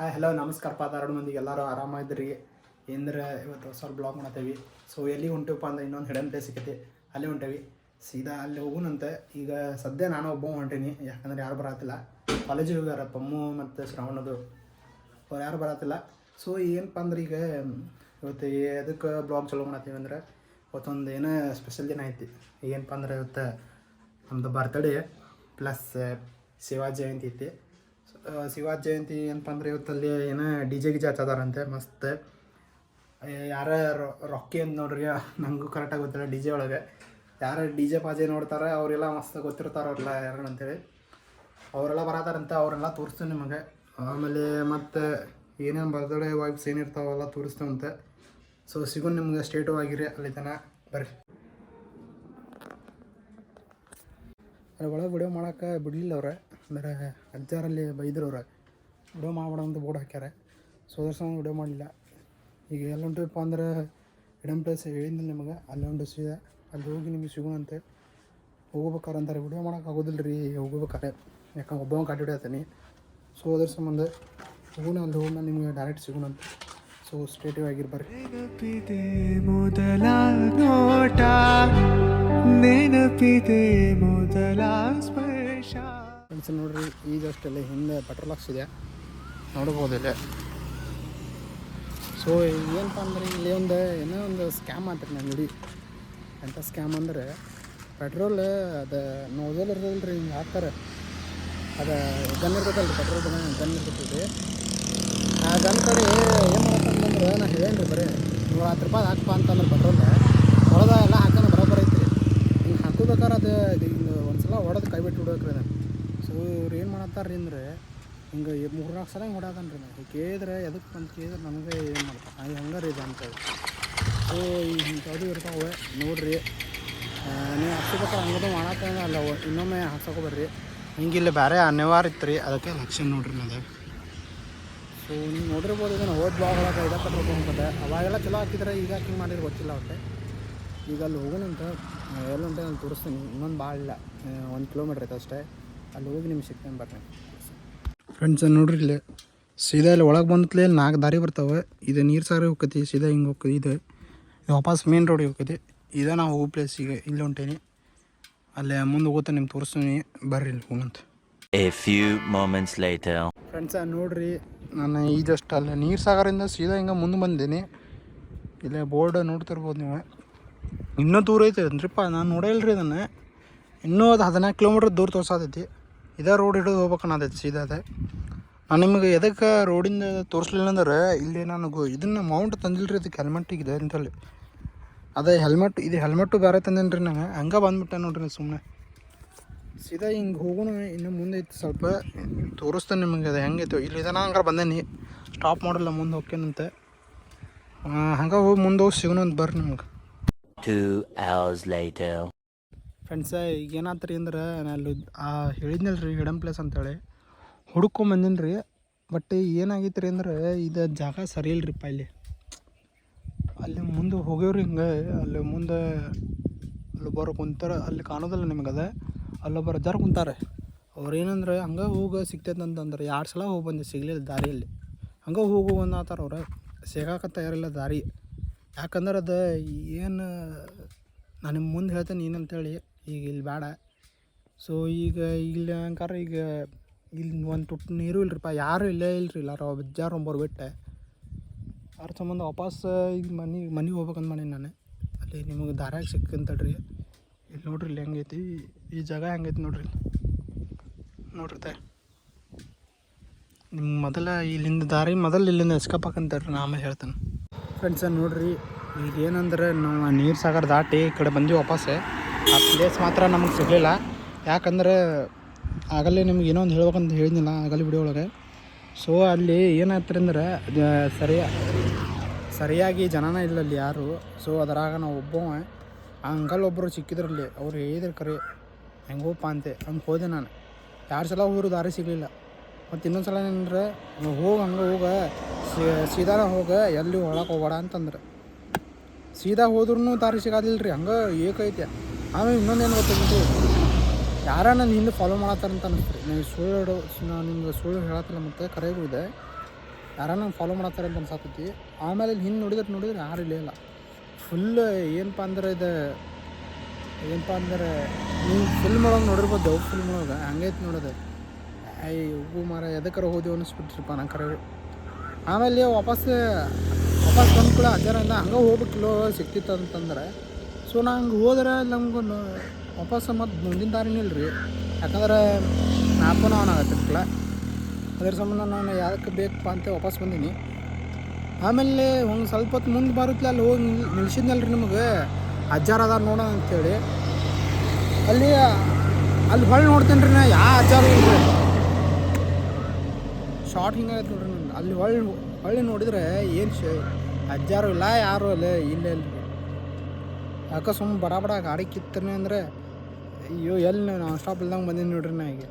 Hello ನಮಸ್ಕಾರಪ್ಪ Dharwad ಮಂದಿಗೆ ಎಲ್ಲರೂ ಆರಾಮಾಗಿದ್ರಿ ಅಂದ್ರೆ ಇವತ್ತು ಸ್ವಲ್ಪ ಬ್ಲಾಗ್ ಮಾಡತ್ತೇವಿ. ಸೊ ಎಲ್ಲಿ ಹೊಂಟಿವಪ್ಪ ಅಂದ್ರೆ ಇನ್ನೊಂದು ಹಿಡನ್ ಪ್ಲೇಸ್ ಸಿಕ್ಕೈತಿ, ಅಲ್ಲಿ ಹೊಂಟೇವಿ. ಸೀದಾ ಅಲ್ಲಿ ಹೋಗುನಂತೆ. ಈಗ ಸದ್ಯ ನಾನು ಒಬ್ಬ ಹೊಂಟೀನಿ, ಯಾಕಂದ್ರೆ ಯಾರು ಬರತ್ತಿಲ್ಲ. ಕಾಲೇಜಿಗೆ ಹೋಗ್ಯಾರ ಪಮ್ಮು ಮತ್ತು ಶ್ರಾವಣದು, ಅವ್ರು ಯಾರು ಬರತ್ತಿಲ್ಲ. ಸೊ ಏನಪ್ಪ ಅಂದ್ರೆ ಈಗ ಇವತ್ತು ಎದಕ್ಕೆ ಬ್ಲಾಗ್ ಚಲೋ ಮಾಡತ್ತೀವಿ ಅಂದ್ರೆ ಇವತ್ತೊಂದು ಏನೋ ಸ್ಪೆಷಲ್ ದಿನ ಐತಿ. ಏನಪ್ಪ ಅಂದ್ರೆ ಇವತ್ತು ನಮ್ಮದು ಬರ್ತಡೇ ಪ್ಲಸ್ ಶಿವಾಜಿ ಜಯಂತಿ ಐತಿ. ಶಿವಾಜಿ ಜಯಂತಿ ಏನಪ್ಪ ಅಂದ್ರೆ ಇವತ್ತಲ್ಲಿ ಏನೋ ಡಿ ಜೆ ಗಿಜೆ ಹಚ್ಚದಾರಂತೆ ಮಸ್ತ್. ಯಾರ ರೊಕ್ಕಿ ಅಂತ ನೋಡ್ರಿ, ನನಗೂ ಕರೆಕ್ಟಾಗಿ ಗೊತ್ತಿಲ್ಲ. ಡಿ ಜೆ ಒಳಗೆ ಯಾರು ಡಿ ಜೆ ಪಾಜೆ ನೋಡ್ತಾರೆ ಅವರೆಲ್ಲ ಮಸ್ತ್ ಗೊತ್ತಿರ್ತಾರೆ, ಅವ್ರೆಲ್ಲ ಯಾರು ಅಂತೇಳಿ ಅವರೆಲ್ಲ ಬರತ್ತಾರಂತೆ. ಅವರೆಲ್ಲ ತೋರಿಸ್ತೀನಿ ನಿಮಗೆ. ಆಮೇಲೆ ಮತ್ತು ಏನೇನು ಬರ್ತ್ಡೇ ವೈಬ್ಸ್ ಏನಿರ್ತಾವೆಲ್ಲ ತೋರಿಸ್ತೇವಂತೆ. ಸೊ ಸಿಗೋಣ ನಿಮ್ಗೆ. ಸ್ಟೇಟು ಆಗಿರಿ ಅಲ್ಲಿ ತನಕ ಬರ್ರಿ. ಅದ್ರ ಒಳಗೆ ವಿಡಿಯೋ ಮಾಡೋಕೆ ಬಿಡಲಿಲ್ಲ ಅವ್ರೆ, ಅಂದರೆ ಅಜ್ಜಾರಲ್ಲಿ ಬೈದ್ರು ಅವ್ರೆ, ವಿಡಿಯೋ ಮಾಡ್ಬೇಡ ಅಂತ ಬೋರ್ಡ್ ಹಾಕ್ಯಾರ. ಸೊ ಅದ್ರ ಸಹ ವಿಡಿಯೋ ಮಾಡಲಿಲ್ಲ. ಈಗ ಎಲ್ಲ ಹೊಂಟಿವಪ್ಪ ಅಂದ್ರೆ ಹಿಡನ್ ಪ್ಲೇಸ್ ಹೇಳಿದ್ದಿಲ್ಲ ನಿಮಗೆ, ಅಲ್ಲಿ ಒಂದು ಸೀದಾ ಅಲ್ಲಿ ಹೋಗಿ ನಿಮಗೆ ಸಿಗೋಣಂತೆ. ಹೋಗ್ಬೇಕಾರೆ ಅಂತಾರೆ ವಿಡಿಯೋ ಮಾಡೋಕೆ ಆಗೋದಿಲ್ಲ ರೀ ಹೋಗ್ಬೇಕಾರೆ, ಯಾಕಂದ್ರೆ ಒಬ್ಬ ಕಾಟಿ ಹೊಡಿಯತ್ತೀನಿ. ಸೊ ಅದ್ರ ಸಂಬಂಧ ಹೋಗೋಣ, ಅಲ್ಲಿ ಹೋಗೋಣ ನಿಮಗೆ ಡೈರೆಕ್ಟ್ ಸಿಗೋಣಂತೆ. ಸೊ ಸ್ಟೇಟಿವ್ ಆಗಿರ್ಬರ್ರಿ. ಫ್ರೆಂಡ್ಸ್ ನೋಡ್ರಿ, ಈಗಷ್ಟಲ್ಲಿ ಹಿಂದೆ ಪೆಟ್ರೋಲ್ ಹಾಕ್ಸಿದೆ ನೋಡ್ಬೋದು ಇಲ್ಲಿ. ಸೊ ಏನಪ್ಪ ಅಂದ್ರೆ ಇಲ್ಲಿ ಏನೋ ಒಂದು ಸ್ಕ್ಯಾಮ್ ಆಗ್ತದೆ ನಾನು ನೋಡಿ. ಎಂಥ ಸ್ಕ್ಯಾಮ್ ಅಂದ್ರೆ ಪೆಟ್ರೋಲ್ ಅದು ನೋಜಲ್ ಇರ್ತದಲ್ಲ ರೀ, ಹಿಂಗೆ ಹಾಕ್ತಾರೆ. ಅದು ಗನ್ ಇರ್ತದಲ್ಲ ರೀ, ಪೆಟ್ರೋಲ್ ಗನ್ ಇರ್ತೈತಿ. ಆ ಗನ್ ಕಡೆ ಏನು ಮಾಡತ್ತಂದ್ರೆ ನಾನು ಹೇಳೇನು ರೀ, ಬರೀ $110 ಹಾಕಪ್ಪ ಅಂತಂದ್ರೆ ಪೆಟ್ರೋಲ್ ಹೊಡೆದ ಎಲ್ಲ ಹಾಕೋಣ ಬರೋಬ್ಬರ ಐತ್ರಿ. ಹಿಂಗೆ ಹಾಕೋಬೇಕಾರೆ ಅದು ಹಿಂಗೆ ಒಂದು ಸಲ ಹೊಡೆದು ಕೈ ಬಿಟ್ಟು ಬಿಡ್ಬೇಕ್ರಿ ನಾನು. ಸೊ ಇವ್ರು ಏನು ಮಾಡತ್ತಾರ್ರಿ ಅಂದ್ರೆ ಹಿಂಗೆ 3-4 ಸಲ ಹಿಂಗೆ ಹೊಡ್ಯಾದನ್ರಿ. ನಾನು ಕೇಳಿದ್ರೆ ಎದಕ್ಕೆ ಅಂತ ಕೇಳಿದ್ರೆ ನಮಗೆ ಏನು ಮಾಡ್ತಾರೆ ಹಂಗಾರ ಇದೆ ಅಂತೇಳಿ. ಸೊ ಈಗ ಇಂಥದ್ದು ಇರ್ತಾವೆ ನೋಡಿರಿ. ನೀವು ಹಾಕ್ಸ್ಬೇಕಾರೆ ಹಂಗದು ಮಾಡತ್ತ ಅಲ್ಲ, ಇನ್ನೊಮ್ಮೆ ಹಾಕ್ಸೋಕೊಬರ್ರಿ. ಹಿಂಗಿಲ್ಲ ಬೇರೆ ಅನಿವಾರ್ಯ ಇತ್ತು ರೀ, ಅದಕ್ಕೆ ಲಕ್ಷ ನೋಡ್ರಿ ನನಗೆ. ಸೊ ನೀವು ನೋಡಿರ್ಬೋದು, ಇದನ್ನು ಹೋದ ಬ್ಲಾಗ್ ಒಳಗೆ ಇದೇ ಪೆಟ್ರೋಲ್ ಬಂಕ್ದೆ ಅವಾಗೆಲ್ಲ ಚಲೋ ಹಾಕಿದ್ರೆ ಈಗ ಹಿಂಗೆ ಮಾಡಿದ್ರೆ ಗೊತ್ತಿಲ್ಲ ಅವತ್ತೆ. ಈಗ ಅಲ್ಲಿ ಹೋಗೋಣಂತ, ಎಲ್ಲ ಉಂಟೆ ನಾನು ತೋರಿಸ್ತೀನಿ. ಇನ್ನೊಂದು ಭಾಳ ಇಲ್ಲ, 1 ಕಿಲೋಮೀಟ್ರ್ ಐತೆ ಅಷ್ಟೇ. ಅಲ್ಲಿ ಹೋಗಿ ನಿಮ್ಗೆ ಸಿಗ್ತೇನೆ ಬರ್ತೀನಿ ಫ್ರೆಂಡ್ಸ್. ನೋಡ್ರಿ ಇಲ್ಲಿ ಸೀದಾ ಇಲ್ಲಿ ಒಳಗೆ ಬಂದತ್ಲೇ 4 ದಾರಿ ಬರ್ತಾವೆ. ಇದು ನೀರು ಸಾರಿ ಹೋಗ್ತೈತಿ, ಸೀದಾ ಹಿಂಗೆ ಹೋಗ್ತದೆ. ಇದು ವಾಪಸ್ ಮೇನ್ ರೋಡಿಗೆ ಹೋಗ್ತೈತಿ. ಇದೇ ನಾವು ಹೋಗೋ ಪ್ಲೇಸ್. ಈಗ ಇಲ್ಲಿ ಹೊಂಟೇನಿ, ಅಲ್ಲೇ ಮುಂದೆ ಹೋಗುತ್ತೆ ನಿಮ್ಗೆ ತೋರಿಸ್ತೀನಿ ಬರ್ರಿ ಇಲ್ಲಿ ಹೋಗಂತ. ಫ್ರೆಂಡ್ಸ ನೋಡ್ರಿ, ನಾನು ಈ ಜಸ್ಟ್ ಅಲ್ಲೇ ನೀರು ಸಾಗರಿಂದ ಸೀದಾ ಹಿಂಗೆ ಮುಂದೆ ಬಂದೀನಿ. ಇಲ್ಲೇ ಬೋರ್ಡ್ ನೋಡ್ತಿರ್ಬೋದು ನೀವು. ಇನ್ನೂ ದೂರ ಐತೆ ಅಂದ್ರಿಪ್ಪ, ನಾನು ನೋಡಿಲ್ರಿ ಇದನ್ನು. ಇನ್ನೂ ಅದು 14 ಕಿಲೋಮೀಟ್ರ್ ದೂರ ತೋರ್ಸತೈತಿ. ಇದೇ ರೋಡ್ ಹಿಡಿದು ಹೋಗ್ಬೇಕನ್ನತೈತಿ ಸೀದಾ. ಅದೇ ನಾನು ನಿಮಗೆ ಎದಕ್ಕೆ ರೋಡಿಂದ ತೋರಿಸ್ಲಿಲ್ಲ ಅಂದ್ರೆ ಇಲ್ಲಿ ನನಗೆ ಇದನ್ನು ಮೌಂಟ್ ತಂದಿಲ್ಲ ರೀ, ಅದಕ್ಕೆ ಹೆಲ್ಮೆಟ್ಟಿಗಿದೆ ಅಂತಲ್ಲಿ. ಅದೇ ಹೆಲ್ಮೆಟ್ಟು ಬೇರೆ ತಂದೇನು ರೀ ನಂಗೆ. ಹಂಗೆ ಬಂದುಬಿಟ್ಟೆ ನೋಡ್ರಿ ಸುಮ್ಮನೆ. ಸೀದಾ ಹಿಂಗೆ ಹೋಗೋಣ. ಇನ್ನೂ ಮುಂದೆ ಐತಿ ಸ್ವಲ್ಪ ತೋರಿಸ್ತೇನೆ ನಿಮಗೆ ಅದು ಹೆಂಗೈತೆ. ಇಲ್ಲಿ ಇದನ್ನ ಹಂಗಾರೆ ಬಂದೇನಿ, ಸ್ಟಾಪ್ ಮಾಡಲ್ಲ, ಮುಂದೆ ಹೋಗ್ತೇನಂತೆ. ಹಂಗೆ ಹೋಗಿ ಮುಂದೆ ಹೋಗಿ ಸಿಗೋಣ ಅಂತ ಬರ್ರಿ ನಿಮ್ಗೆ. 2 hours later. ಫ್ರೆಂಡ್ಸ ಈಗ ಏನಾತ್ರಿ ಅಂದ್ರೆ ನಾನು ಹೇಳಿದ್ನಲ್ಲ ರೀ ಹಿಡನ್ ಪ್ಲೇಸ್ ಅಂತೇಳಿ ಹುಡ್ಕೊಂಬಂದಿನಿ ರೀ. ಬಟ್ ಏನಾಗೈತೆ ರೀ ಅಂದ್ರೆ ಇದು ಜಾಗ ಸರಿ ಇಲ್ರಿಪ್ಪ. ಅಲ್ಲಿ ಮುಂದೆ ಹೋಗ್ಯವ್ರಿ ಹಿಂಗೆ. ಅಲ್ಲಿ ಮುಂದೆ ಅಲ್ಲೊಬ್ಬರು ಕುಂತಾರೆ, ಅಲ್ಲಿ ಕಾಣೋದಿಲ್ಲ ನಿಮಗದೆ. ಅಲ್ಲೊಬ್ಬರು ಅಜ್ಜಾರು ಕುಂತಾರೆ. ಅವ್ರು ಏನಂದ್ರೆ ಹಂಗೆ ಹೋಗಿ ಸಿಗ್ತೈತೆ ಅಂತಂದ್ರೆ 2 ಸಲ ಹೋಗಿ ಬಂದೆ, ಸಿಗಲಿಲ್ಲ ದಾರಿಯಲ್ಲಿ. ಹಂಗೆ ಹೋಗು ಅಂದಾತಾರ ಅವ್ರು, ಸಿಗಾಕ ತಯಾರಿಲ್ಲ ದಾರಿ. ಯಾಕಂದ್ರೆ ಅದು ಏನು ನಾನು ನಿಮ್ಮ ಮುಂದೆ ಹೇಳ್ತೇನೆ ಏನಂತೇಳಿ. ಈಗ ಇಲ್ಲಿ ಬೇಡ. ಸೊ ಈಗ ಇಲ್ಲಿ ಹಂಗಾರೆ ಈಗ ಇಲ್ಲಿ ಒಂದು ತುಟ್ಟು ನೀರು ಇಲ್ಲರಿಪ್ಪ, ಯಾರೂ ಇಲ್ಲೇ ಇಲ್ಲರಿ. ಇಲ್ಲಾರ ಅಜ್ಜಾರು ಒಬ್ಬರು ಬಿಟ್ಟೆ ಅದ್ರ ಸಂಬಂಧ ವಾಪಸ್ ಈಗ ಮನೆಗೆ ಹೋಗ್ಬೇಕಂತ ಮಾಡೀನಿ ನಾನು. ಅಲ್ಲಿ ನಿಮಗೆ ದಾರ್ಯಾಗ ಸಿಕ್ಕಂತಡ್ರಿ. ಇಲ್ಲಿ ನೋಡ್ರಿ, ಇಲ್ಲಿ ಹೆಂಗೈತಿ ಈ ಜಾಗ, ಹೆಂಗೈತಿ ನೋಡ್ರಿ. ನೋಡ್ರಿ ನಿಮ್ಮ ಮೊದಲ ಇಲ್ಲಿಂದ ದಾರಿ ಇಲ್ಲಿಂದ ಎಸ್ಕಪ್ ಹಾಕಂತಾರ್ರಿ, ನಾ ಆಮೇಲೆ ಹೇಳ್ತೇನೆ. ಫ್ರೆಂಡ್ಸ ನೋಡ್ರಿ, ಈಗ ಏನಂದ್ರೆ ನಾವು ನೀರು ಸಾಗರ ದಾಟಿ ಈ ಕಡೆ ಬಂದ್ವಿ ವಾಪಸ್ಸೆ. ಆ ಪ್ಲೇಸ್ ಮಾತ್ರ ನಮಗೆ ಸಿಗಲಿಲ್ಲ. ಯಾಕಂದ್ರೆ ಆಗಲೇ ನಿಮ್ಗೆ ಏನೋ ಒಂದು ಹೇಳ್ಬೇಕಂತ ಹೇಳಿದ್ನಿಲ್ಲ ಆಗಲೇ ವಿಡಿಯೋ ಒಳಗೆ. ಸೊ ಅಲ್ಲಿ ಏನಾಯ್ತು ಅಂದ್ರೆ ಸರಿಯಾಗಿ ಜನನ ಇಲ್ಲ ಅಲ್ಲಿ ಯಾರು. ಸೊ ಅದರಾಗ ನಾವು ಆ ಅಂಕಲ್ ಒಬ್ಬರು ಸಿಕ್ಕಿದ್ರಲ್ಲಿ. ಅವ್ರು ಹೇಳಿದ್ರು ಕರೆ ಹೆಂಗೋಪ್ಪ ಅಂತೆ ಹಂಗೆ ಹೋದೆ ನಾನು. 2 ಸಲ ಹೋದ್ರು ದಾರಿ ಸಿಗಲಿಲ್ಲ. ಮತ್ತು ಇನ್ನೊಂದು ಸಲ ಏನಂದ್ರೆ ಹಂಗೆ ಸೀದಾನ ಎಲ್ಲಿ ಒಳಗೆ ಹೋಗೋಣ ಅಂತಂದ್ರೆ ಸೀದಾ ಹೋದ್ರೂ ದಾರಿ ಸಿಗೋದಿಲ್ಲ ರೀ. ಹಂಗೆ ಏಕೈತೆ. ಆಮೇಲೆ ಇನ್ನೊಂದೇನು ಗೊತ್ತಾಗಿತ್ತು, ಯಾರ ನನ್ನ ಹಿಂದೆ ಫಾಲೋ ಮಾಡತ್ತಾರಂತ ಅನ್ನಿಸ್ತು ರೀ. ನಾನು ನಿಮ್ಗೆ ಸುಳ್ಳು ಹೇಳತ್ತಿಲ್ಲ, ಮತ್ತು ಕರೆಗೂ ಇದೆ. ಯಾರ ನಂಗೆ ಫಾಲೋ ಮಾಡತ್ತಾರೆ ಅಂತ ಅನ್ಸಾತೈತಿ. ಆಮೇಲೆ ಇಲ್ಲಿ ಹಿಂದೆ ನೋಡಿದ್ರೆ ಯಾರು ಇಲ್ಲ. ಫುಲ್ ಏನಪ್ಪ ಅಂದ್ರೆ ನೀವು ಫಿಲ್ಮ್ ಒಳಗೆ ನೋಡಿರ್ಬೋದು, ಫಿಲ್ಮ್ ಒಳಗೆ ಹಂಗೈತೆ ನೋಡೋದು. ಹೂ ಮಾರ ಎದಕ್ಕಾರ ಹೋದೆವು ಅನ್ನಿಸ್ಬಿಟ್ರಿಪ್ಪ ನಂಗೆ ಕರೆ. ಆಮೇಲೆ ವಾಪಸ್ ಬಂದು ಕೂಡ ಅಜ್ಜಾರಿಂದ ಹಂಗೆ ಹೋಗ್ಬೇಕಿಲ್ಲೋ ಸಿಕ್ತಿತ್ತು ಅಂತಂದ್ರೆ. ಸೊ ನಾ ಹಂಗೆ ಹೋದ್ರೆ ನಮ್ಗೂ ವಾಪಸ್ ಮತ್ತು ಮುಂದಿನ ದಾರಿನೂ ಇಲ್ಲ ರೀ. ಯಾಕಂದ್ರೆ ಮ್ಯಾಪೂ ಆನ್ ಆಗತ್ತಿರ್ಕಲ್ಲ. ಅದ್ರ ಸಂಬಂಧ ನಾನು ಯಾಕೆ ಬೇಕಪ್ಪ ಅಂತ ವಾಪಸ್ ಬಂದೀನಿ. ಆಮೇಲೆ ಒಂದು ಸ್ವಲ್ಪ ಹೊತ್ತು ಮುಂದೆ ಬರುತ್ತೆ, ಅಲ್ಲಿ ಹೋಗಿ ನಿಲ್ಸಿದ್ನಲ್ಲ ರೀ ನಿಮಗೆ ಅಜ್ಜಾರ ಅದಾರ ನೋಡೋಣ ಅಂಥೇಳಿ. ಅಲ್ಲಿ ಹೊಳ್ಳಿ ನೋಡ್ತೇನೆ ರೀ ನಾ, ಯಾವ ಅಜ್ಜಾರು ಇಲ್ರಿ. ಶಾರ್ಟ್ ಹಿಂಗಾಗೈತೆ ನೋಡ್ರಿ ನಾನು. ಅಲ್ಲಿ ಹೊಳ್ಳಿ ನೋಡಿದ್ರೆ ಏನು ಅಜ್ಜಾರು ಇಲ್ಲ, ಯಾರು ಇಲ್ಲ. ಯಾಕೆ ಸುಮ್ಮನೆ ಬಡ ಗಾಡಿ ಕಿತ್ತನೆ ಅಂದರೆ ಅಯ್ಯೋ ಎಲ್ಲಿ ನಾನ್ ಸ್ಟಾಪ್ ಇಲ್ದಂಗೆ ಬಂದೀನಿ ನೋಡ್ರಿ ನಾ. ಈಗ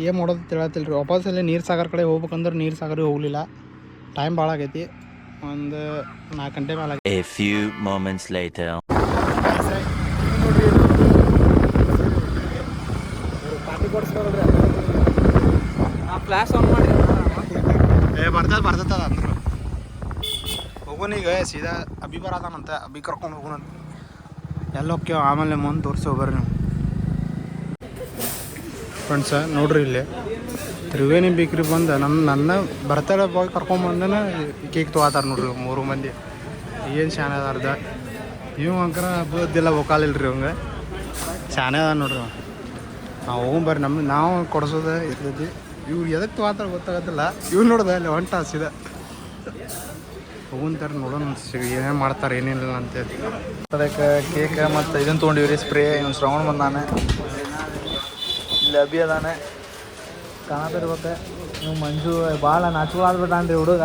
ಏನು ಮಾಡೋದು ತಿಳತ್ತಿಲ್ಲ ರೀ. ವಾಪಸ್ ಅಲ್ಲಿ ನೀರು ಸಾಗರ ಕಡೆ ಹೋಗ್ಬೇಕಂದ್ರೆ ನೀರು ಸಾಗರಿಗೆ ಹೋಗಲಿಲ್ಲ. ಟೈಮ್ ಭಾಳ ಆಗೈತಿ, ಒಂದು 4 ಗಂಟೆ ಮೇಲೆ. A few moments later. Party ಕೊಡಿಸ್ಕೊಳ್ರಿ, ಫ್ಲ್ಯಾಶ್ ಆನ್ ಮಾಡಿ. ಬರ್ತದ ಅಂದ್ರು ಹೋಗೋನೀಗ ಸೀದಾ ಅಭಿ ಬರದಾನಂತ. ಅಭಿ ಕರ್ಕೊಂಡು ಹೋಗೋಣಂತ. ಎಲ್ಲ ಹೋಗ್ಯವ ಆಮೇಲೆ ಮುಂದೆ ತೋರಿಸಿ ಹೋಗ್ಬರ್ರಿ ನೀವು ಫ್ರೆಂಡ್ಸ. ನೋಡ್ರಿ ಇಲ್ಲಿ ತ್ರಿವೇಣಿ ಬೇಕ್ರಿ ಬಂದು ನನ್ನ ಬರ್ತಡೇ ಬಾಯ್ ಕರ್ಕೊಂಬಂದನ ಕೇಕ್ ತೊಗೊತಾರೆ ನೋಡ್ರಿ 3 ಮಂದಿ. ಏನು ಶಾನೆ ಅದಾರ್ದ ಇವ್ ಅಂಕರ ಬುದ್ದಿಲ್ಲ ಒಕ್ಕಾಲಿಲ್ರಿ ಅವಂಗೆ, ಶಾನೆ ಅದ ನೋಡ್ರಿ. ನಾವು ಹೋಗ್ಬರ್ರಿ, ನಾವು ಕೊಡಿಸೋದು ಇರ್ತೈತಿ. ಇವ್ರು ಎದಕ್ಕೆ ತೊಗೊತಾರೆ ಗೊತ್ತಾಗತ್ತಿಲ್ಲ. ಇವ್ರು ನೋಡ್ದೆ ಅಲ್ಲಿ ಹೊಂಟ ಸೀದಾ ಹೋಗುಂತಾರೆ. ನೋಡೋಣ ಏನೇನು ಮಾಡ್ತಾರೆ ಏನೇನಿಲ್ಲ ಅಂತೇಳಿ. ಅದಕ್ಕೆ ಕೇಕ್ ಮತ್ತು ಇದನ್ನು ತೊಗೊಂಡಿವ್ರಿ ಸ್ಪ್ರೇ. ಇವ್ನು ಶ್ರವಣ ಬಂದಾನೆ, ಇಲ್ಲಿ ಅಭಿ ಅದಾನೆ ಕಾಣತಿರ್ಬೇಕು. ನೀವು ಮಂಜು ಭಾಳ ನಾಚ್ಕೊಳಾದ್ಬಿಟ್ಟಾನ್ರಿ ಹುಡುಗ.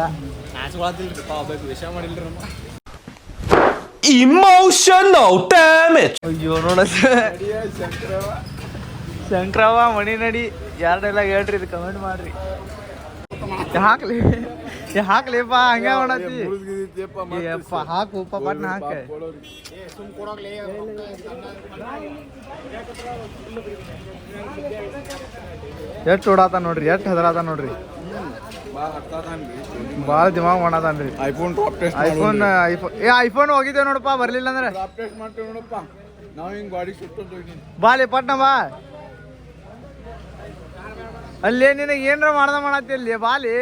ನಾಚ್ಕೊಳತಿಲ್ರಿ ವಿಷಯ ಮಾಡಿಲ್ರಿ ನಮ್ಮ Emotional damage. ಅಯ್ಯೋ ನೋಡ ಶಂಕ್ರವ ಮಣಿ ನಡಿ ಯಾರು ಡೈಲಾಗ್ ಹೇಳ್ರಿ, ಇದು ಕಮೆಂಟ್ ಮಾಡ್ರಿ. ಹಾಕ್ಲಿಪ್ಪ ಹಂಗೆ ಮಾಡತ್ತಿ. ಹಾಕು ಪಟ್ನ ಹಾಕ. ಎಷ್ಟು ಓಡಾತ ನೋಡ್ರಿ, ಎಷ್ಟು ಹೆದರಾತ ನೋಡ್ರಿ. ಭಾಳ ದಿಮಾಗ್ ಮಾಡತಾನ್ರಿ. ಐಫೋನ್ ಹೋಗಿದ್ದೇವೆ ನೋಡಪ್ಪ, ಬರ್ಲಿಲ್ಲ ಅಂದ್ರೆ ಬಾಲಿ ಪಟ್ನ ಬಾ. ಅಲ್ಲೇ ನಿನಗೆ ಏನಾರ ಮಾಡತ್ತಿ ಅಲ್ಲಿ ಬಾಲಿ.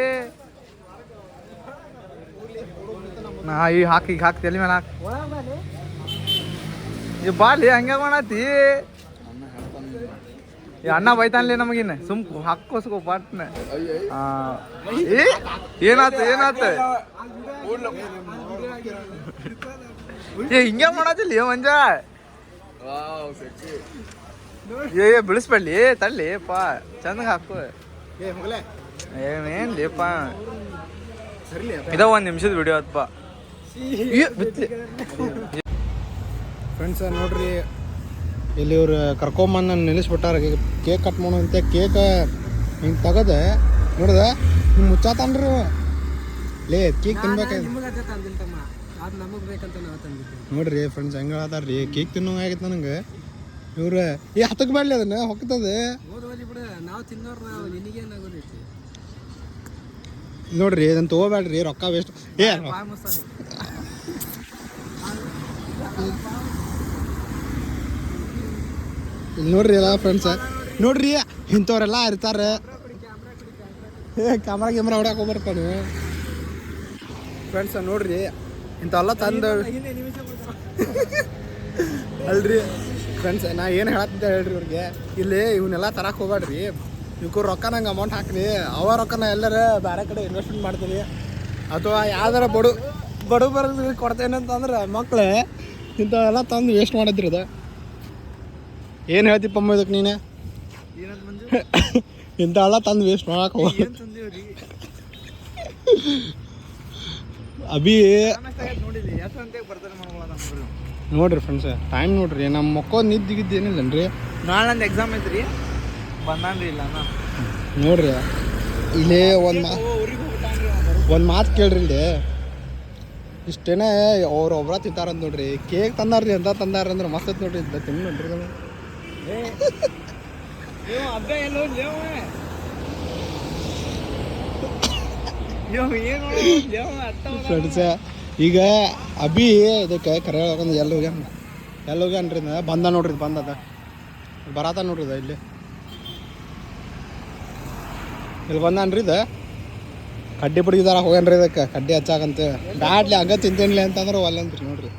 ಈಗ ಹಾಕಿ ತಲೆ ಮೇಲೆ ಹಾಕಿ. ಈ ಬಾಲಿ ಹಂಗೆ ಮಾಡತ್ತಿ. ಅಣ್ಣ ಬೈತಾನ್ಲಿ ನಮಗಿನ್ನ ಸುಮ್ ಹಾಕೋಸ್ಕೋ ಪಾಟ್ನ. ಏನಾತ ಹಿಂಗೆ ಮಾಡತ್ತಿಲ್ಲ ಮಂಜ. ಬಿಳಿಸ್ಬೇಡ್ಲಿ ತಳ್ಳಿ ಪಾ, ಚಂದ ಹಾಕು. ಏನ್ಲಿಪ್ಪ ಇದ 1 ನಿಮಿಷದ ವಿಡಿಯೋ ಅತ್ಪ. ಫ್ರೆಂಡ್ಸ್ ನೋಡ್ರಿ, ಇಲ್ಲಿ ಇವ್ರು ಕರ್ಕೊಂಬಂದು ನಾನು ನಿಲ್ಲಿಸ್ಬಿಟ್ಟಾರ. ಕೇಕ್ ಕಟ್ ಮಾಡೋಂತ ಕೇಕ್ ಹಿಂಗೆ ತೆಗದ ನೋಡ್ದ ಹಿಂಗೆ ಮುಚ್ಚಾತನ್ರಿ ಲೇ. ಕೇಕ್ ತಿನ್ಬೇಕಾಯ್ತು ನೋಡ್ರಿ ಫ್ರೆಂಡ್ಸ್, ಹೆಂಗೆ ಹೇಳತ್ತಾರ ರೀ. ಕೇಕ್ ತಿನ್ನೋಂಗಾಗೈತೆ ನನಗೆ. ಇವ್ರು ಹತ್ತಕ್ಕೆ ಬೇಡಲಿ ಅದನ್ನ ಹೊಕ್ಕತದೆ ನೋಡ್ರಿ. ಅದನ್ನ ತೊಗೋಬೇಡ್ರಿ, ರೊಕ್ಕ ವೇಸ್ಟ್. ಇಲ್ಲಿ ನೋಡ್ರಿ ಎಲ್ಲ ಫ್ರೆಂಡ್ಸ್, ನೋಡ್ರಿ ಇಂಥವ್ರೆಲ್ಲ ಇರ್ತಾರೆ. ಕ್ಯಾಮ್ರಾ ಹೊಡ್ಯಾಕ ಹೋಗ್ಬರ್ಪ ನೀವು ಫ್ರೆಂಡ್ಸ್. ನೋಡ್ರಿ ಇಂಥವೆಲ್ಲ ತಂದು ಅಲ್ರಿ ಫ್ರೆಂಡ್ಸ್, ನಾ ಏನು ಹೇಳತ್ತಿದ್ದೆ ಹೇಳ್ರಿ ಇವ್ರಿಗೆ. ಇಲ್ಲಿ ಇವನ್ನೆಲ್ಲ ತರಕ್ಕೆ ಹೋಗ್ಬೇಡ್ರಿ. ಇವಕ್ಕೂ ರೊಕ್ಕ ನಂಗೆ ಅಮೌಂಟ್ ಹಾಕ್ರಿ. ಅವ ರೊಕ್ಕನ ಎಲ್ಲರ ಬೇರೆ ಕಡೆ ಇನ್ವೆಸ್ಟ್ಮೆಂಟ್ ಮಾಡ್ತೀನಿ, ಅಥವಾ ಯಾವ್ದಾರ ಬಡು ಬರೋದು ಕೊಡ್ತೇನೆ ಅಂತಂದ್ರೆ ಮಕ್ಳು ಇಂಥವೆಲ್ಲ ತಂದು ವೇಸ್ಟ್ ಮಾಡಿದ್ರದ. ಏನು ಹೇಳ್ತಿಪ್ಪಮ್ಮ ಇದಕ್ಕೆ ನೀನು? ಇಂಥವೆಲ್ಲ ತಂದು ವೇಸ್ಟ್ ಮಾಡಕ್ಕೆ ಹೋಗ. ಅಭಿ ನೋಡ್ರಿ ಫ್ರೆಂಡ್ಸ್, ಟೈಮ್ ನೋಡ್ರಿ. ನಮ್ಮ ಮಕ್ಕಳು ನಿದ್ದಿಗಿದ್ದು ಏನಿಲ್ಲನ್ರಿ. ನಾಳೆ ನಂದು ಎಕ್ಸಾಮ್ ಐತ್ರಿ, ಬಂದಾನ್ರಿ ಇಲ್ಲ ನೋಡ್ರಿ. ಇಲ್ಲಿ ಒಂದು ಮಾತು ಕೇಳ್ರಿ. ಇಲ್ಲಿ ಇಷ್ಟೇನೆ ಅವ್ರು ಒಬ್ರ ತಿಂತಾರಂತ ನೋಡ್ರಿ. ಕೇಕ್ ತಂದಾರ್ರಿ ಅಂತ ತಂದಾರ ಅಂದ್ರೆ ಮಸ್ತ್ ಐತೆ ನೋಡ್ರಿ. ತಿನ್ನು ನೋಡ್ರಿ. ಫ್ರೆಂಡ್ಸ ಈಗ ಅಭಿ ಇದಕ್ಕೆ ಕರೆ ಹೇಳಕಂದ್ರೆ ಎಲ್ಲಿ ಹೋಗ್ಯಾನ್ರಿ ಬಂದ ನೋಡ್ರಿ ಬಂದದ ಬರತ್ತ ನೋಡ್ರಿ ಇಲ್ಲಿ ಬಂದಾನ್ರಿ ಇದು ಕಡ್ಡಿ ಪುಡಿದಾರ ಹೋಗ್ಯಾನ್ರಿ ಇದಕ್ಕೆ ಕಡ್ಡಿ ಹಚ್ಚಾಕಂತ ಬ್ಯಾಡ್ಲಿ ಹಂಗ ತಿಂತೇನ್ಲಿ ಅಂತಂದ್ರೆ ಒಲ್ಲಂತ್ರಿ ನೋಡ್ರಿ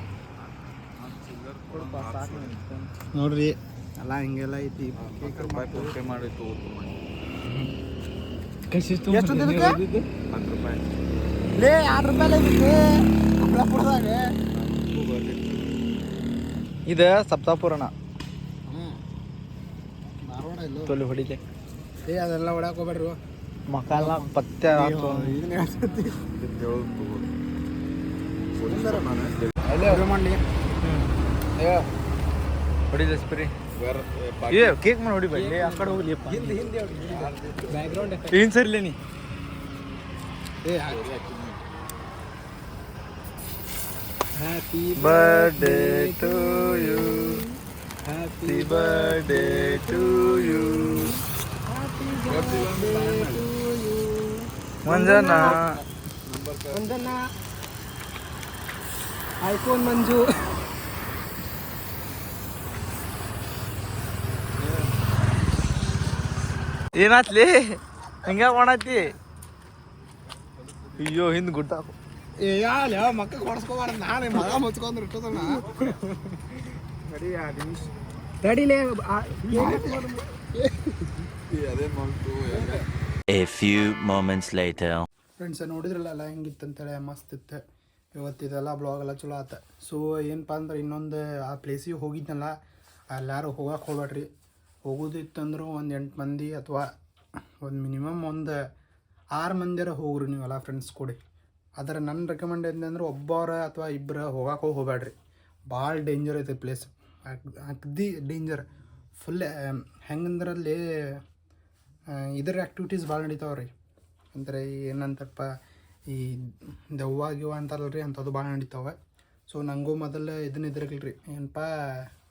ನೋಡ್ರಿ ಎಲ್ಲ ಹಿಂಗೆಲ್ಲ ಐತಿ ಎಷ್ಟು ಲೇ 2 ರೂಪಾಯಿ ಇದು ಸಪ್ತಾಪುರಣ ಧಾರವಾಡ ಇಲ್ಲ ತೊಲೆ ಹೊಡಿಲೆ ಏ ಅದೆಲ್ಲ ಹೊಡ್ಯಾಕ ಹೋಗ್ಬೇಡ್ರಿ ಮಕಾಲ ಪತ್ತೆ ಮಾಡಲಿ ಹೊಡಿಲೆ ಸ್ಪ್ರಿ ಏ ಕೇಕ್ ಮಾಡಿ ಹೊಡಿ ಬೈ ಆ ಕಡೆ ಹೋಗ್ಲಿ ಬ್ಯಾಕ್ಗ್ರೌಂಡ್ ಏನ್ ಸರಿಲೇ ನೀ ಏ happy birthday to you happy birthday to you ಮಂಜನಾ ಐಫೋನ್ ಮಂಜು ಏನಾತ್ಲಿ ಹಂಗ ಮಾಡತ್ತಿ ಅಯ್ಯೋ ಹಿಂದ್ ಗುಡ್ಡ ಏ ಯಾಲ ಮಕ್ಕ ಕೊಡ್ಸ್ಕೋಬಾರ ನಾನು ಮಗ ಮುಚ್ಕೊಂಡ್ರೆ ಇಟ್ಟದಣ್ಣ ರೆಡಿಲೇ A few moments later. Friends ನೋಡಿದ್ರಲ್ಲ ಹೆಂಗಿತ್ತಂತೇಳಿ ಮಸ್ತ್ ಇತ್ತು ಇವತ್ತು ಇದೆಲ್ಲ ಬ್ಲಾಗ್ ಎಲ್ಲ ಚಲೋ ಆತ ಸೊ ಏನಪ್ಪ ಅಂದ್ರೆ ಇನ್ನೊಂದು ಆ ಪ್ಲೇಸಿಗೆ ಹೋಗಿದ್ನಲ್ಲ ಅಲ್ಲಾರು ಹೋಗಕ್ಕೆ ಹೋಗ್ಬೇಡ್ರಿ ಹೋಗೋದಿತ್ತಂದ್ರೆ ಒಂದು 8 ಮಂದಿ ಅಥವಾ ಒಂದು ಮಿನಿಮಮ್ ಒಂದು 6 ಮಂದಿರ ಹೋಗ್ರಿ ನೀವೆಲ್ಲ ಫ್ರೆಂಡ್ಸ್ ಕೂಡಿ ಅದರ ನನ್ನ ರೆಕಮೆಂಡ್ ಏನಂದ್ರೆ ಒಬ್ಬರ ಅಥವಾ ಇಬ್ಬರು ಹೋಗಕ್ಕೆ ಹೋಗ್ಬೇಡ್ರಿ ಭಾಳ ಡೇಂಜರ್ ಐತೆ ಪ್ಲೇಸ್ ಅಗ್ದಿ ಡೇಂಜರ್ ಫುಲ್ ಹೆಂಗಂದ್ರಲ್ಲಿ ಇದರ ಆ್ಯಕ್ಟಿವಿಟೀಸ್ ಭಾಳ ನಡೀತಾವೆ ರೀ ಅಂದರೆ ಏನಂತಪ್ಪ ಈ ದೆವ್ವಾಗಿವ ಅಂತಾರಲ್ಲ ರೀ ಅಂಥದ್ದು ಭಾಳ ನಡೀತಾವೆ ಸೊ ನನಗೂ ಮೊದಲು ಇದ್ರಿಲ್ರಿ ಏನಪ್ಪ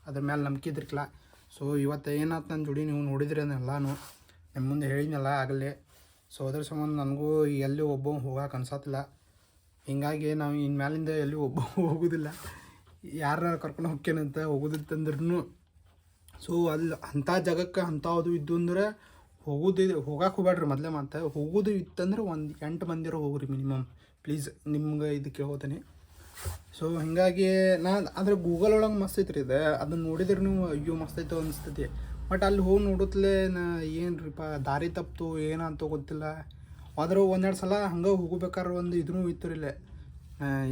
ಅದ್ರ ಮೇಲೆ ನಂಬಿಕೆ ಇದ್ರಿಕಲ್ಲ ಸೊ ಇವತ್ತು ಏನಾಯ್ತು ನನ್ನ ಜೋಡಿ ನೀವು ನೋಡಿದ್ರಿ ಎಲ್ಲನೂ ನಿಮ್ಮ ಮುಂದೆ ಹೇಳಿದ್ನಲ್ಲ ಆಗಲೇ ಸೊ ಅದ್ರ ಸಂಬಂಧ ನನಗೂ ಎಲ್ಲಿ ಒಬ್ಬ ಹೋಗಕ್ಕೆ ಅನ್ಸತ್ತಿಲ್ಲ ಹೀಗಾಗಿ ನಾವು ಇನ್ಮೇಲಿಂದ ಎಲ್ಲಿ ಒಬ್ಬ ಹೋಗೋದಿಲ್ಲ ಯಾರು ಕರ್ಕೊಂಡು ಹೋಗ್ತೇನಂತ ಹೋಗೋದಿತ್ತಂದ್ರೂ ಸೊ ಅಲ್ಲಿ ಅಂಥ ಜಾಗಕ್ಕೆ ಅಂಥದ್ದು ಇದ್ದು ಅಂದ್ರೆ ಹೋಗಕ್ಕೆ ಹೋಗ್ಬೇಡ್ರಿ ಮೊದಲೇ ಮಾತು ಹೋಗೋದು ಇತ್ತಂದ್ರೆ ಒಂದು 8 ಮಂದಿರ ಹೋಗ್ರಿ ಮಿನಿಮಮ್ ಪ್ಲೀಸ್ ನಿಮ್ಗೆ ಇದು ಕೇಳ್ತೀನಿ ಸೊ ಹೀಗಾಗಿ ನಾನು ಅಂದರೆ ಗೂಗಲ್ ಒಳಗೆ ಮಸ್ತ್ ಐತ್ರಿ ಇದು ಅದನ್ನು ನೋಡಿದ್ರೆ ನೀವು ಅಯ್ಯೋ ಮಸ್ತ್ ಐತೆ ಅನಿಸ್ತೈತಿ ಬಟ್ ಅಲ್ಲಿ ಹೋಗಿ ನೋಡುತ್ತಲೇ ಏನು ರೀಪ್ಪ ದಾರಿ ತಪ್ಪಿತು ಏನಂತ ಗೊತ್ತಿಲ್ಲ ಆದರೂ 1-2 ಸಲ ಹಂಗೆ ಹೋಗ್ಬೇಕಾದ್ರೆ ಒಂದು ಇದೂ ಇತ್ತು ಇಲ್ಲೇ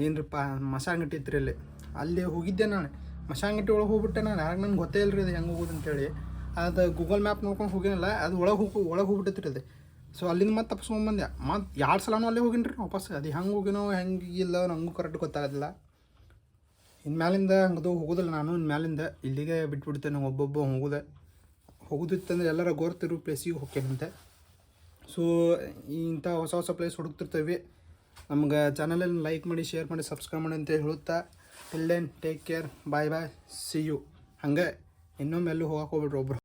ಏನ್ರಿಪ್ಪ ಮಶಾಂಗಟ್ಟಿ ಇತ್ತು ಇಲ್ಲಿ ಅಲ್ಲಿ ಹೋಗಿದ್ದೆ ನಾನು ಮಶಾಂಗಟ್ಟಿ ಒಳಗೆ ಹೋಗ್ಬಿಟ್ಟೆ ನಾನು ಯಾಕೆ ನನಗೆ ಗೊತ್ತೇ ಇಲ್ಲರಿ ಅದು ಹೆಂಗೆ ಹೋಗೋದು ಅಂತೇಳಿ ಅದು ಗೂಗಲ್ ಮ್ಯಾಪ್ ನೋಡ್ಕೊಂಡು ಹೋಗಿನಲ್ಲ ಅದು ಒಳಗೆ ಹೋಗ್ಬಿಟ್ಟೈತ್ರಿ ಅದು ಸೊ ಅಲ್ಲಿಂದ ಮತ್ತೆ ತಪ್ಪಿಸ್ಕೊಂಬಂದೆ ಮತ್ತು 2 ಸಲನೂ ಅಲ್ಲೇ ಹೋಗಿನಿ ರೀ ವಾಪಸ್ ಅದು ಹೆಂಗೆ ಹೋಗಿನೋ ಹೆಂಗೆ ಇಲ್ಲ ನನಗೂ ಕರೆಕ್ಟ್ ಗೊತ್ತಾಗೋದಿಲ್ಲ ಇನ್ಮ್ಯಾಲಿಂದ ಹಂಗದು ಹೋಗೋದಿಲ್ಲ ನಾನು ಇನ್ಮ್ಯಾಲಿಂದ ಇಲ್ಲಿಗೆ ಬಿಟ್ಬಿಡ್ತೇನೆ ನಾವು ಒಬ್ಬೊಬ್ಬ ಹೋಗೋದಿತ್ತಂದ್ರೆ ಎಲ್ಲರ ಗೋರ್ತಿರೋ ಪ್ಲೇಸಿಗೆ ಹೋಗ್ತೇನಂತೆ ಸೊ ಇಂಥ ಹೊಸ ಪ್ಲೇಸ್ ಹುಡುಕ್ತಿರ್ತೇವೆ ನಮ್ಗೆ ಚಾನಲಲ್ಲಿ ಲೈಕ್ ಮಾಡಿ ಶೇರ್ ಮಾಡಿ ಸಬ್ಸ್ಕ್ರೈಬ್ ಮಾಡಿ ಅಂತ ಹೇಳುತ್ತಾ till then take care bye see you ಹಂಗೆ ಇನ್ನೊಮ್ಮೆ ಎಲ್ಲೂ ಹೋಗಕ್ಕೆ ಹೋಗ್ಬಿಡ್ರಿ ಒಬ್ರು